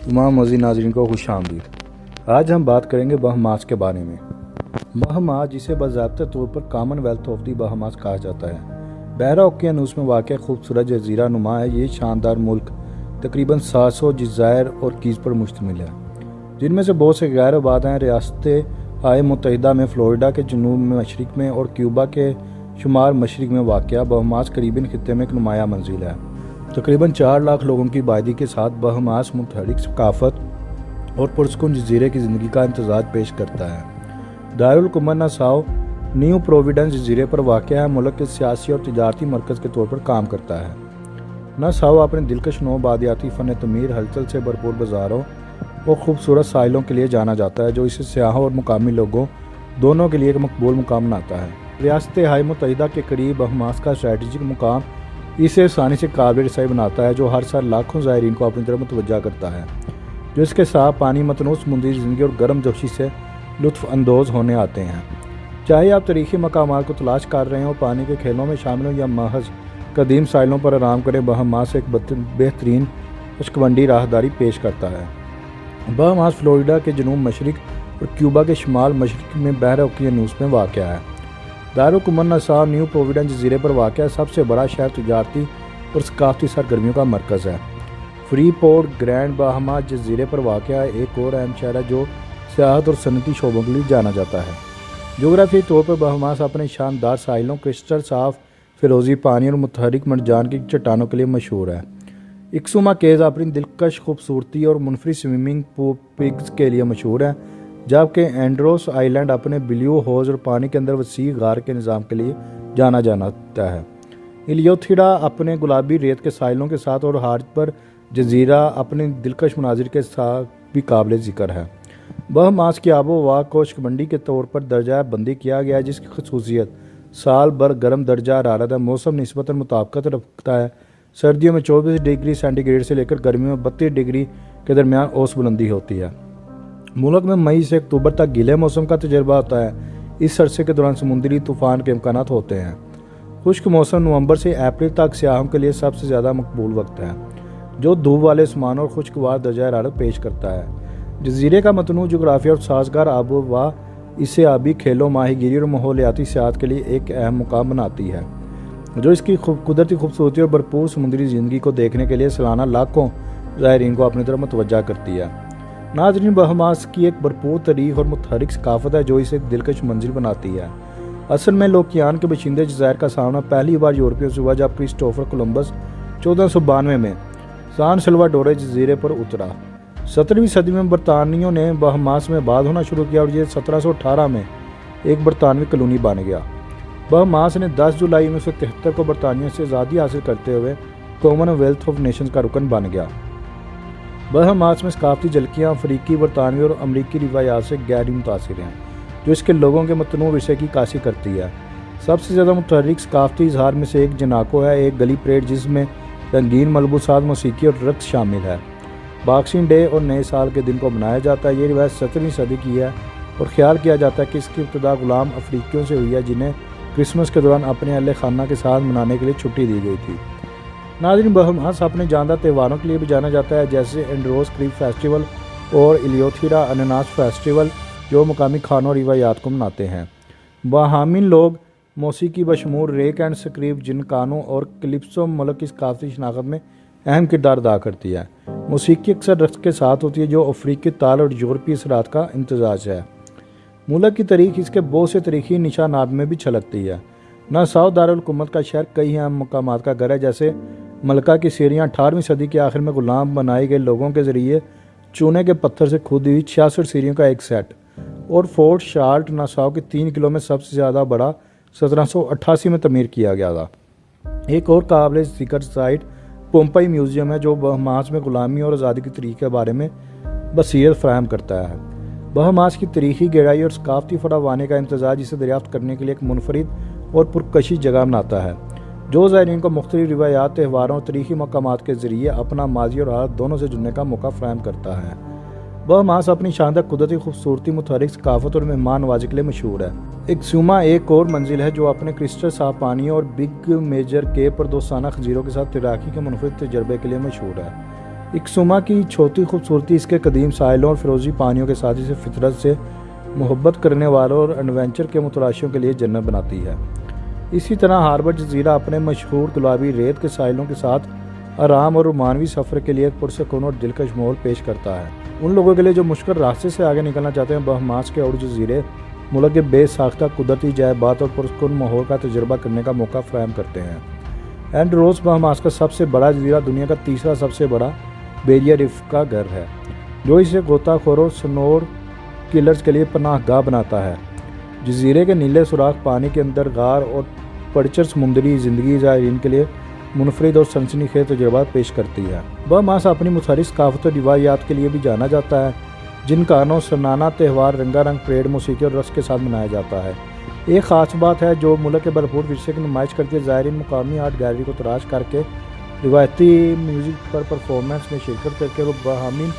تمام عزیز ناظرین کو خوش آمدید۔ آج ہم بات کریں گے بہاماس کے بارے میں۔ بہاماس جسے باضابطہ طور پر Commonwealth of the Bahamas کہا جاتا ہے، بحیرہ اوقیانوس میں واقع خوبصورت جزیرہ نما ہے۔ یہ شاندار ملک تقریباً 700 جزائر اور کیز پر مشتمل ہے، جن میں سے بہت سے غیر آباد ہیں۔ ریاست متحدہ میں فلوریڈا کے جنوب مشرق میں اور کیوبا کے شمال مشرق میں واقع بہاماس کیریبین خطے میں ایک نمایاں منزل ہے۔ تقریباً 4 لاکھ لوگوں کی آبادی کے ساتھ بہاماس متحرک ثقافت اور پرسکون جزیرے کی زندگی کا امتزاج پیش کرتا ہے۔ دارالحکومت ناساؤ نیو پروویڈنس جزیرے پر واقع ہے، ملک کے سیاسی اور تجارتی مرکز کے طور پر کام کرتا ہے۔ ناساؤ اپنے دلکش نو آبادیاتی فن تعمیر، ہلچل سے بھرپور بازاروں اور خوبصورت ساحلوں کے لیے جانا جاتا ہے، جو اسے سیاحوں اور مقامی لوگوں دونوں کے لیے ایک مقبول مقام بناتا ہے۔ ریاست متحدہ کے قریب بہاماس کا اسٹریٹجک مقام اسے آسانی سے قابل رسائی بناتا ہے، جو ہر سال لاکھوں زائرین کو اپنی طرف متوجہ کرتا ہے، جو اس کے صاف پانی، متنوع سمندری زندگی اور گرم جوشی سے لطف اندوز ہونے آتے ہیں۔ چاہے آپ تاریخی مقامات کو تلاش کر رہے ہوں، پانی کے کھیلوں میں شامل ہوں یا محض قدیم ساحلوں پر آرام کریں، بہاماس ایک بہترین اشکبندی راہداری پیش کرتا ہے۔ بہاماس فلوریڈا کے جنوب مشرق اور کیوبا کے شمال مشرق میں بحیرہ اوقیانوس میں واقع ہے۔ دارالحکومت ناساؤ نیو پروویڈنس جزیرے پر واقع سب سے بڑا شہر تجارتی اور ثقافتی سرگرمیوں کا مرکز ہے۔ فری پورٹ گرینڈ بہاما جزیرے پر واقع ایک اور اہم شہر ہے، جو سیاحت اور صنعتی شعبوں کے لیے جانا جاتا ہے۔ جغرافیائی طور پر بہاماس اپنے شاندار ساحلوں، کرسٹل صاف فیروزی پانی اور متحرک مرجان کی چٹانوں کے لیے مشہور ہے۔ اکسوما کیز اپنی دلکش خوبصورتی اور منفرد سوئمنگ پولز کے لیے مشہور ہے، جبکہ اینڈروس آئی لینڈ اپنے بلیو ہوز اور پانی کے اندر وسیع غار کے نظام کے لیے جانا جاتا ہے۔ الیوتھیڈا اپنے گلابی ریت کے ساحلوں کے ساتھ اور ہارپر جزیرہ اپنے دلکش مناظر کے ساتھ بھی قابل ذکر ہے۔ بہاماس کی آب و ہوا کو اشکبندی کے طور پر درجہ بندی کیا گیا ہے، جس کی خصوصیت سال بھر گرم درجہ حرارت ہے۔ موسم نسبتاً مطابقت رکھتا ہے، سردیوں میں 24 ڈگری سینٹی گریڈ سے لے کر گرمیوں میں 32 ڈگری کے درمیان اوس بلندی ہوتی ہے۔ ملک میں مئی سے اکتوبر تک گیلے موسم کا تجربہ ہوتا ہے۔ اس عرصے کے دوران سمندری طوفان کے امکانات ہوتے ہیں۔ خشک موسم نومبر سے اپریل تک سیاحوں کے لیے سب سے زیادہ مقبول وقت ہے، جو دھوپ والے آسمان اور خوشگوار درجہ حرارت پیش کرتا ہے۔ جزیرے کا متنوع جغرافیہ اور سازگار آب و ہوا اسے آبی کھیلوں، ماہی گیری اور ماحولیاتی سیاحت کے لیے ایک اہم مقام بناتی ہے، جو اس کی قدرتی خوبصورتی اور بھرپور سمندری زندگی کو دیکھنے کے لیے سالانہ لاکھوں زائرین کو اپنی طرف متوجہ کرتی ہے۔ ناظرین، بہاماس کی ایک بھرپور تاریخ اور متحرک ثقافت ہے، جو اسے ایک دلکش منزل بناتی ہے۔ اصل میں لوکیان کے باشندے جزائر کا سامنا پہلی بار یورپیوں سے ہوا، جب کرسٹوفر کولمبس 1492 میں سان سلواڈور جزیرے پر اترا۔ 17ویں صدی میں برطانویوں نے بہاماس میں آباد ہونا شروع کیا اور یہ 1718 میں ایک برطانوی کالونی بن گیا۔ بہاماس نے 10 جولائی 1973 کو برطانیہ سے آزادی حاصل کرتے ہوئے کامن ویلتھ آف نیشنز کا رکن بن گیا۔ بہاماس میں ثقافتی جھلکیاں افریقی، برطانوی اور امریکی روایات سے گہری متاثر ہیں، جو اس کے لوگوں کے متنوع ورثے کی عکاسی کرتی ہے۔ سب سے زیادہ متحرک ثقافتی اظہار میں سے ایک جناکو ہے، ایک گلی پریڈ جس میں رنگین ملبوسات، موسیقی اور رقص شامل ہے۔ باکسنگ ڈے اور نئے سال کے دن کو منایا جاتا ہے۔ یہ روایت 17ویں صدی کی ہے اور خیال کیا جاتا ہے کہ اس کی ابتدا غلام افریقیوں سے ہوئی ہے، جنہیں کرسمس کے دوران اپنے اہل خانہ کے ساتھ منانے کے لیے چھٹی دی گئی تھی۔ ناظرین، بہاماس اپنے جاندار تہواروں کے لیے بھی جانا جاتا ہے، جیسے اینڈروس کریک فیسٹیول اور الیوتھیڈا اناناس فیسٹیول، جو مقامی کھانوں اور روایات کو مناتے ہیں۔ بہامین لوگ موسیقی بشمول ریک اینڈ اسکریپ، جنکانو اور کلپسو ملک کی ثقافتی شناخت میں اہم کردار ادا کرتی ہے۔ موسیقی اکثر رقص کے ساتھ ہوتی ہے، جو افریقی تال اور یورپی اثرات کا امتزاج ہے۔ ملک کی تاریخ اس کے بہت سے تاریخی نشانات میں بھی چھلکتی ہے۔ ناساؤ دارالحکومت کا شہر کئی اہم مقامات کا گھر ہے، جیسے ملکہ کی سیڑھیاں 18ویں صدی کے آخر میں غلام بنائے گئے لوگوں کے ذریعے چونے کے پتھر سے کھودی ہوئی 66 سیڑھیوں کا ایک سیٹ، اور فورٹ شارلٹ ناساؤ کے 3 کلو میں سب سے زیادہ بڑا 1788 میں تعمیر کیا گیا تھا۔ ایک اور قابل ذکر سائٹ پومپئی میوزیم ہے، جو بہاماس میں غلامی اور آزادی کی تاریخ کے بارے میں بصیرت فراہم کرتا ہے۔ بہاماس کی تاریخی گہرائی اور ثقافتی فراوانی کا امتزاج اسے دریافت کرنے کے لیے ایک منفرد اور پرکشش جگہ بناتا ہے، جو زائرین کو مختلف روایات، تہواروں اور تاریخی مقامات کے ذریعے اپنا ماضی اور حال دونوں سے جڑنے کا موقع فراہم کرتا ہے۔ بہاماس اپنی شاندار قدرتی خوبصورتی، متحرک ثقافت اور مہمان نوازی کے لیے مشہور ہے۔ اکسوما ایک اور منزل ہے، جو اپنے کرسٹل صاف پانی اور بگ میجر کیپ پر دوستانہ خنزیروں کے ساتھ تیراکی کے منفرد تجربے کے لیے مشہور ہے۔ اکسوما کی چھوٹی خوبصورتی اس کے قدیم ساحلوں اور فیروزی پانیوں کے ساتھ اسے فطرت سے محبت کرنے والوں اور ایڈونچر کے متلاشیوں کے لیے جنت بناتی ہے۔ اسی طرح ہاربر جزیرہ اپنے مشہور گلابی ریت کے ساحلوں کے ساتھ آرام اور رومانوی سفر کے لیے ایک پرسکون اور دلکش ماحول پیش کرتا ہے۔ ان لوگوں کے لیے جو مشکل راستے سے آگے نکلنا چاہتے ہیں، بہاماس کے اور جزیرے ملک کے بے ساختہ قدرتی جائبات اور پرسکون ماحول کا تجربہ کرنے کا موقع فراہم کرتے ہیں۔ اینڈروس بہاماس کا سب سے بڑا جزیرہ دنیا کا تیسرا سب سے بڑا بیریئر ریف کا گھر ہے، جو اسے غوطہ خوروں سنور کلرز کے لیے پناہ گاہ بناتا ہے۔ جزیرے کے نیلے سوراخ پانی کے اندر غار اور پرچر سمندری زندگی زائرین کے لیے منفرد اور سنسنی خیز تجربات پیش کرتی ہے۔ بہاماس اپنی متحرک ثقافت اور روایات کے لیے بھی جانا جاتا ہے، جن کانوں سالانہ تہوار رنگا رنگ پریڈ موسیقی اور رقص کے ساتھ منایا جاتا ہے۔ ایک خاص بات ہے جو ملک کے بھرپور ورثے کی نمائش کرتی ہے۔ زائرین مقامی آرٹ گیلری کو تلاش کر کے روایتی میوزک پر پرفارمنس میں شرکت کر کے وہ باہمین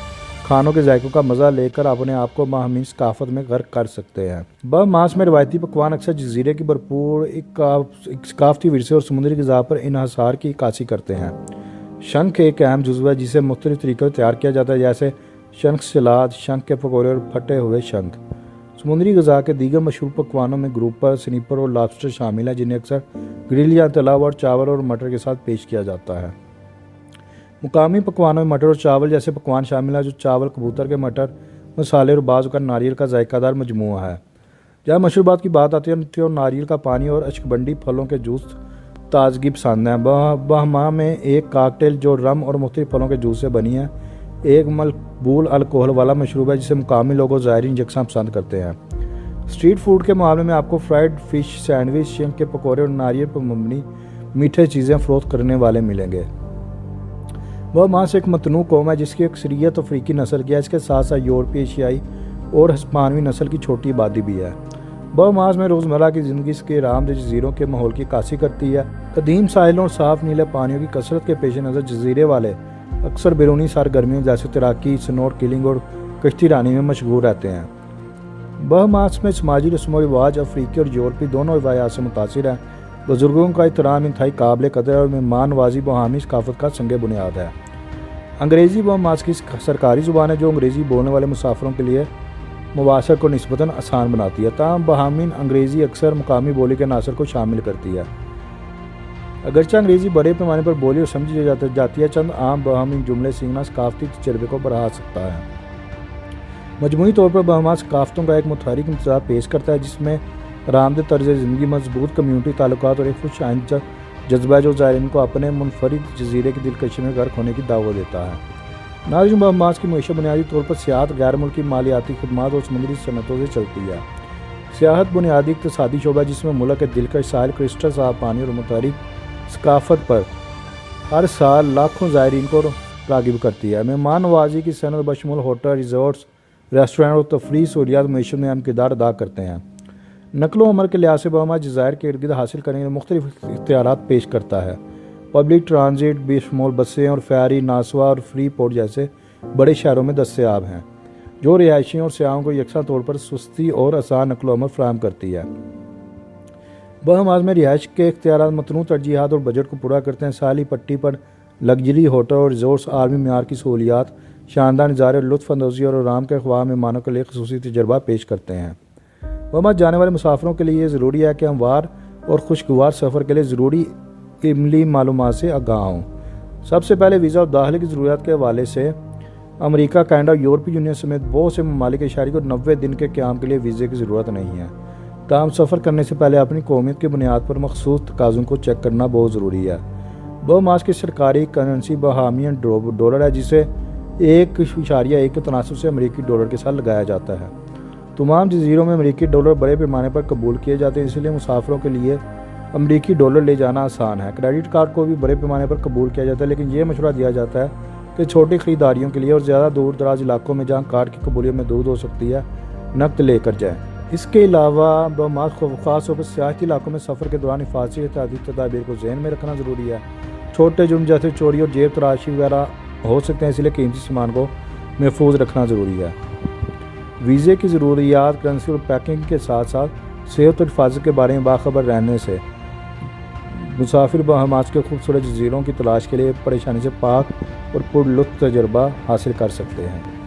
کھانوں کے ذائقوں کا مزہ لے کر اپنے آپ کو باہمین ثقافت میں غرق کر سکتے ہیں۔ بہاماس میں روایتی پکوان اکثر جزیرے کی بھرپور ایک ثقافتی ورثے اور سمندری غذا پر انحصار کی عکاسی کرتے ہیں۔ شنک ایک اہم جزو ہے جسے مختلف طریقوں سے تیار کیا جاتا ہے، جیسے شنک سلاد، شنک کے پکوڑے اور پھٹے ہوئے شنک۔ سمندری غذا کے دیگر مشہور پکوانوں میں گروپر، سنیپر اور لابسٹر شامل ہیں، جنہیں اکثر گرل یا تلا ہوا چاول اور مٹر کے ساتھ پیش کیا جاتا ہے۔ مقامی پکوانوں میں مٹر اور چاول جیسے پکوان شامل ہیں، جو چاول، کبوتر کے مٹر، مسالے اور بعض اوقات ناریل کا ذائقہ دار مجموعہ ہے۔ جہاں مشروبات کی بات آتی ہے تو ناریل کا پانی اور اشکبنڈی پھلوں کے جوس تازگی پسند ہیں۔ بہاما میں ایک کاکٹیل جو رم اور مختلف پھلوں کے جوس سے بنی ہے، ایک مقبول الکحل والا مشروب ہے جسے مقامی لوگ اور زائرین یکساں پسند کرتے ہیں۔ اسٹریٹ فوڈ کے معاملے میں آپ کو فرائیڈ فش سینڈوچ، شنک کے پکوڑے اور ناریل پر مبنی میٹھے چیزیں فروخت کرنے والے ملیں گے۔ بہاماس ایک متنوع قوم ہے جس کی اکثریت افریقی نسل کی ہے، اس کے ساتھ ساتھ یورپی، ایشیائی اور ہسپانوی نسل کی چھوٹی آبادی بھی ہے۔ بہاماس میں روزمرہ کی زندگی اس کے آرامدہ جزیروں کے ماحول کی عکاسی کرتی ہے۔ قدیم ساحلوں اور صاف نیلے پانیوں کی کثرت کے پیش نظر جزیرے والے اکثر بیرونی سرگرمیوں جیسے تیراکی، سنور کلنگ اور کشتی رانی میں مشغول رہتے ہیں۔ بہاماس میں سماجی رسم و رواج افریقی اور یورپی دونوں روایات سے متاثر ہیں۔ بزرگوں کا احترام انتہائی قابل قدر ہے اور مہمان نوازی بہامی ثقافت کا سنگ بنیاد ہے۔ انگریزی بہاماس کی سرکاری زبان ہے، جو انگریزی بولنے والے مسافروں کے لیے مواصلت کو نسبتاً آسان بناتی ہے۔ تاہم بہامین انگریزی اکثر مقامی بولی کے عناصر کو شامل کرتی ہے۔ اگرچہ انگریزی بڑے پیمانے پر بولی اور سمجھی جاتی ہے، چند عام بہامین جملے سیکھنا ثقافتی تجربے کو بڑھا سکتا ہے۔ مجموعی طور پر بہاماس ثقافتوں کا ایک متحرک امتزاج پیش کرتا ہے، جس میں آرامدہ طرز زندگی، مضبوط کمیونٹی تعلقات اور ایک خوش آئند جذبہ جو زائرین کو اپنے منفرد جزیرے کی دلکشی میں غرق ہونے کی دعوت دیتا ہے۔ ناظرین، بہاماس کی معیشت بنیادی طور پر سیاحت، غیر ملکی مالیاتی خدمات اور سمندری صنعتوں سے چلتی ہے۔ سیاحت بنیادی اقتصادی شعبہ ہے جس میں ملک کے دلکش ساحل، کرسٹل صاف پانی اور متحرک ثقافت پر ہر سال لاکھوں زائرین کو راغب کرتی ہے۔ مہمان نوازی کی صنعت بشمول ہوٹل، ریزورٹس، ریسٹورینٹ اور تفریحی سہولیات معیشت میں اہم کردار ادا کرتے ہیں۔ نقل و حمل کے لحاظ سے بہاماس جزائر کے ارد گرد حاصل کرنے کے مختلف اختیارات پیش کرتا ہے۔ پبلک ٹرانزٹ بشمول بسیں اور فیری، ناسوا اور فری پورٹ جیسے بڑے شہروں میں دستیاب ہیں، جو رہائشیوں اور سیاحوں کو یکساں طور پر سستی اور آسان نقل و حمل فراہم کرتی ہے۔ بہاماس میں رہائش کے اختیارات متنوع ترجیحات اور بجٹ کو پورا کرتے ہیں۔ ساحلی پٹی پر لگژری ہوٹل اور ریزورٹس عالمی معیار کی سہولیات، شاندار نظارے، لطف اندوزی اور آرام کے خواہاں مہمانوں کے لیے خصوصی تجربہ پیش کرتے ہیں۔ بہاماس جانے والے مسافروں کے لیے یہ ضروری ہے کہ ہموار اور خوشگوار سفر کے لیے ضروری عملی معلومات سے آگاہ ہوں۔ سب سے پہلے ویزا اور داخلے کی ضروریات کے حوالے سے امریکہ، کینیڈا اور یورپی یونین سمیت بہت سے ممالک کے شہری کو 90 دن کے قیام کے لیے ویزے کی ضرورت نہیں ہے۔ تاہم سفر کرنے سے پہلے اپنی قومیت کی بنیاد پر مخصوص تقاضوں کو چیک کرنا بہت ضروری ہے۔ بہاماس کی سرکاری کرنسی بہامیان ڈالر ہے، جسے 1.1 کے تناسب سے امریکی ڈالر کے ساتھ لگایا جاتا ہے۔ تمام جزیروں میں امریکی ڈالر بڑے پیمانے پر قبول کیے جاتے ہیں، اس لیے مسافروں کے لیے امریکی ڈالر لے جانا آسان ہے۔ کریڈٹ کارڈ کو بھی بڑے پیمانے پر قبول کیا جاتا ہے، لیکن یہ مشورہ دیا جاتا ہے کہ چھوٹی خریداریوں کے لیے اور زیادہ دور دراز علاقوں میں جہاں کارڈ کی قبولیت محدود ہو سکتی ہے، نقد لے کر جائیں۔ اس کے علاوہ بہاماس کو خاص طور پر سیاحتی علاقوں میں سفر کے دوران حفاظتی احتیاطی تدابیر کو ذہن میں رکھنا ضروری ہے۔ چھوٹے جرم جیسے چوری اور جیب تراشی وغیرہ ہو سکتے ہیں، اس لیے قیمتی سامان کو محفوظ رکھنا ضروری ہے۔ ویزے کی ضروریات، کرنسی اور پیکنگ کے ساتھ ساتھ صحت اور حفاظت کے بارے میں باخبر رہنے سے مسافر بہاماس کے خوبصورت جزیروں کی تلاش کے لیے پریشانی سے پاک اور پرلطف تجربہ حاصل کر سکتے ہیں۔